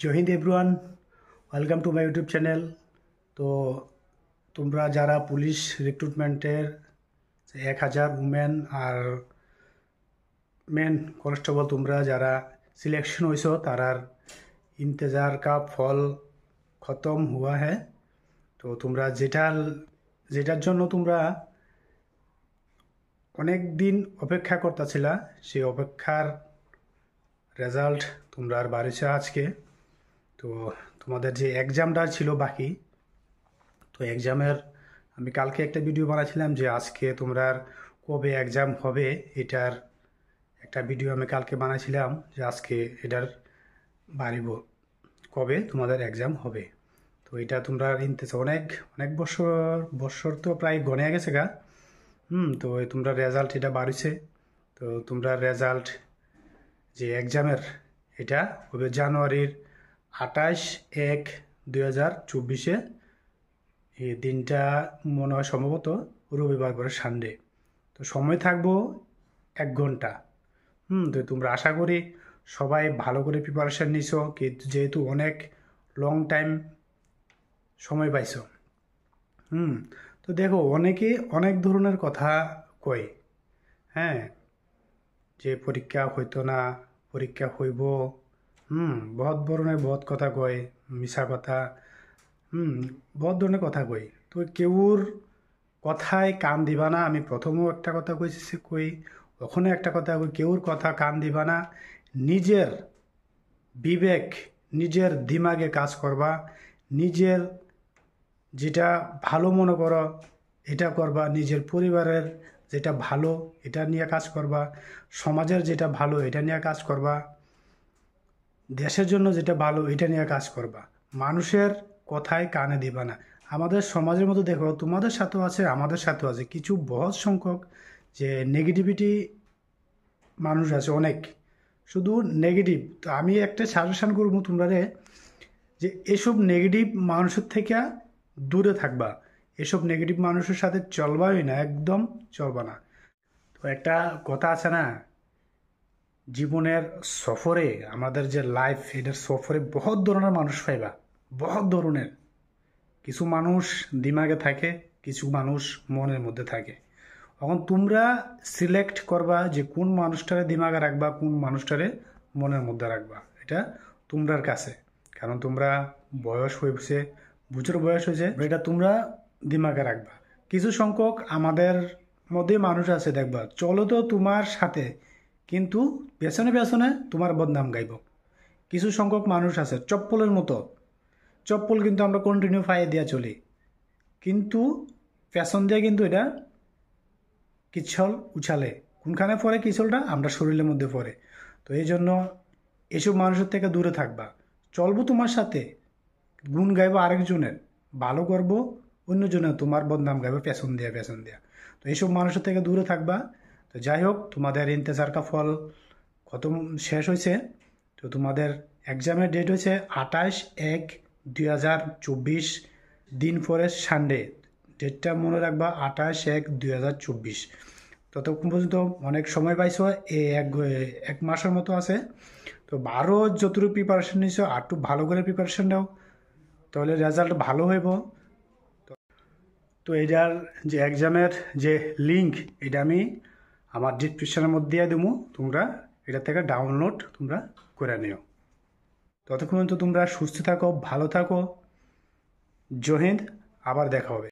জয় হিন্দ everyone, welcome to my YouTube channel. তো তোমরা যারা পুলিশ রিক্রুটমেন্টের 1000 উমেন আর মেন কনস্টেবল তোমরা যারা সিলেকশন হয়েছো তারার इंतज़ार का फल খতম হুয়া হ্যাঁ। তো তোমরা যেটার জন্য তোমরা অনেক দিন অপেক্ষা করতেছিলা সেই অপেক্ষার রেজাল্ট তোমরা আর বাড়িছে আজকে। তো তোমাদের যে এক্সামটা ছিল বাকি, তো এক্সামের আমি কালকে একটা ভিডিও বানাচ্ছিলাম যে আজকে তোমরা কবে এক্সাম হবে এটার একটা ভিডিও আমি কালকে বানাইছিলাম যে আজকে এটার বাড়িব কবে তোমাদের এক্সাম হবে। তো এটা তোমরা অনেক অনেক বছর তো প্রায় গনে গেছে গা। তো তোমরা রেজাল্ট এটা বাড়িছে। তো তোমরা রেজাল্ট যে এক্সামের এটা হবে জানুয়ারির 28/1/2024। এই দিনটা মনে হয় সম্ভবত রবিবার করে সানডে। তো সময় থাকবো 1 ঘন্টা। তো তোমরা আশা করি সবাই ভালো করে প্রিপারেশান নিছো, যেহেতু অনেক লং টাইম সময় পাইছো। তো দেখো অনেকে অনেক ধরনের কথা কয়, হ্যাঁ, যে পরীক্ষা হইতো না, পরীক্ষা হইব, বহুত ধরনের বহুত কথা কয়, মিশা কথা, বহুত ধরনের কথা কই। তো কেউর কথায় কান দিবা না। আমি প্রথমেও একটা কথা কই, ওখানে একটা কথা কই, কেউর কথা কান দিবা না। নিজের বিবেক, নিজের দিমাগে কাজ করবা, নিজের যেটা ভালো মনে করো এটা করবা, নিজের পরিবারের যেটা ভালো এটা নিয়ে কাজ করবা, সমাজের যেটা ভালো এটা নিয়ে কাজ করবা, দেশের জন্য যেটা ভালো এটা নিয়ে কাজ করবা। মানুষের কথায় কানে দিবা না। আমাদের সমাজের মধ্যে দেখো, তোমাদের সাথেও আছে আমাদের সাথেও আছে কিছু বহুত সংখ্যক যে নেগেটিভিটি মানুষ আছে অনেক, শুধু নেগেটিভ। তো আমি একটা সাজেশন করবো তোমরা যে এসব নেগেটিভ মানুষের থেকে দূরে থাকবা। এসব নেগেটিভ মানুষের সাথে চলবাই না, একদম চলবা না। তো একটা কথা আছে না, জীবনের সফরে, আমাদের যে লাইফ এটার সফরে বহুত ধরনের মানুষ পাইবা, বহুত ধরনের। কিছু মানুষ দিমাগে থাকে, কিছু মানুষ মনের মধ্যে থাকে। এখন তোমরা সিলেক্ট করবা যে কোন মানুষটারে দিমাগে রাখবা, কোন মানুষটারে মনের মধ্যে রাখবা। এটা তোমরার কাছে, কারণ তোমরা বয়স হয়েছে, বুঝের বয়স হয়েছে, এটা তোমরা দিমাগে রাখবা। কিছু সংখ্যক আমাদের মধ্যে মানুষ আছে দেখবা, চলো তো তোমার সাথে, কিন্তু পেছনে পেছনে তোমার বদনাম গাইব। কিছু সংখ্যক মানুষ আছে চপ্পলের মতো, চপ্পল কিন্তু আমরা কন্টিনিউ পায়ে দিয়া চলি, কিন্তু পেছন দিয়ে কিন্তু এটা কিচ্ছল উছালে। কোনখানে পড়ে কিচ্ছলটা আমরা শরীরের মধ্যে পড়ে। তো এই জন্য এসব মানুষের থেকে দূরে থাকবা। চলবো তোমার সাথে, গুণ গাইবো আরেকজনের, ভালো করবো অন্যজনের, তোমার বদনাম গাইবো পেছন দিয়া পেছন দিয়া। তো এইসব মানুষের থেকে দূরে থাকবা। তো যাই হোক, তোমাদের ইন্তজার কা ফল খতম শেষ হয়েছে। তো তোমাদের এক্সামের ডেট হয়েছে 28/1/2024, দিন পরে সানডে। ডেটটা মনে রাখবা, 28/1/2024। ততক্ষণ পর্যন্ত অনেক সময় পাইছো, এক মাসের মতো আছে। তো আরও যতটুকু প্রিপারেশন নিছো আর একটু ভালো করে প্রিপারেশন নাও, তাহলে রেজাল্ট ভালো হইব। তো এটার যে এক্সামের যে লিঙ্ক এটা আমি আমার ডিসক্রিপশনের মধ্যে দিয়ে দেবো, তোমরা এটা থেকে ডাউনলোড তোমরা করে নিও। ততক্ষণ পর্যন্ত তোমরা সুস্থ থাকো, ভালো থাকো। জয় হিন্দ, আবার দেখা হবে।